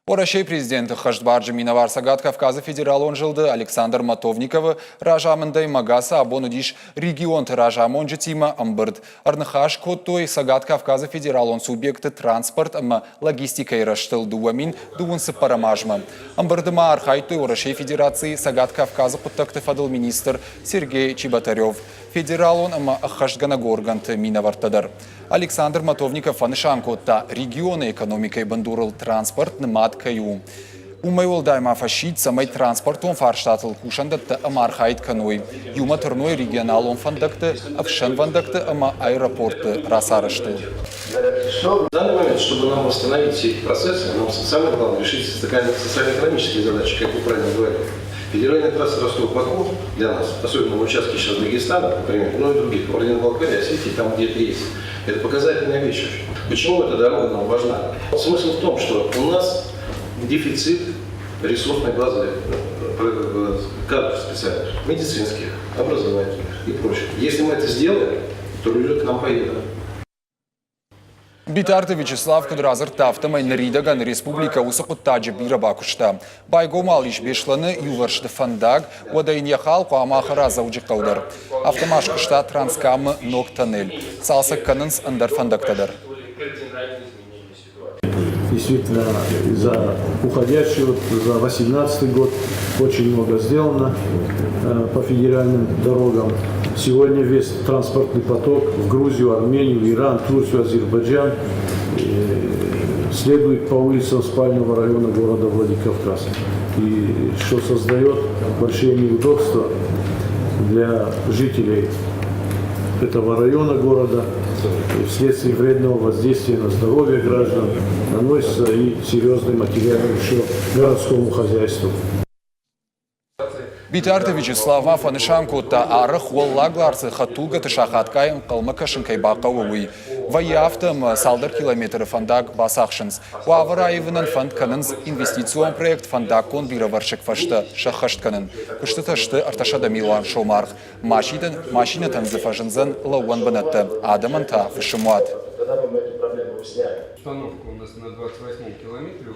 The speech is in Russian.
России президенті Хашдбарджи Миновар Сагат Кавказа федерал он жылды Александр Матовникова ражамындай магаса абонудиш регион ражамон тима амбырд. Арнахаш коттой Сагат Кавказа федерал он субъекты транспорт ама логистика и раштыл дуамин дуунсы парамажма. Амбырдыма архайтой России Федерации Сагат Кавказа путтакты фадыл министр Сергей Чеботарев. Федерал он ама Ахашганагорганты Миновартадар. Александр Матовников фанышанко та регионы экономикой бандурал транспорт нмат каю. Умайол дайма фашит самай транспортон фарштатл кушандатта амархайт каной. Юма турной регионалон фандакты, авшен фандакты ама аэропорты расарашты. В данный момент, чтобы нам восстановить все эти процессы, нам самое главное решить социально-экономические задачи, как вы правильно говорили. Федеральная трасса Ростов-Баку для нас, особенно на участке сейчас Дагестана, например, но и других, Орден-Балкарии, Осетии, там где это есть, это показательная вещь. Почему эта дорога нам важна? Смысл в том, что у нас дефицит ресурсной базы кадров специальных, медицинских, образовательных и прочих. Если мы это сделаем, то люди к нам поедут. Битарты Вячеслав Кудразыр тафтамай наридаган республика усақуттаджи бирабакушта. Байгомалиш бешланы юваршты фандаг, уадайн яхал куамахара зауджиқаудар. Автомашкышта транскамы ног тоннель. Салсак канынс андар фандактадар. Действительно, за уходящий, за 2018 год очень много сделано по федеральным дорогам. Сегодня весь транспортный поток в Грузию, Армению, Иран, Турцию, Азербайджан следует по улицам спального района города Владикавказ. И что создает большие неудобства для жителей этого района города. И вследствие вредного воздействия на здоровье граждан наносится и серьезный материальный ущерб городскому хозяйству. Битарты Вячеслава фанышанко та арых уоллагларцы хатуга тышахаткайым калмакашынкай бақауы. Ваяфтым салдар километры фандак басахшынс. Уавараевынан фанд канынс инвестицион проект фандак кон бираваршик фашты шахашт канын. Кушты ташты арташада Милан Шомарх. Машина танзыфажынзан лауан банатты. Адаман та фашымуат. Установка у нас на 28 километре.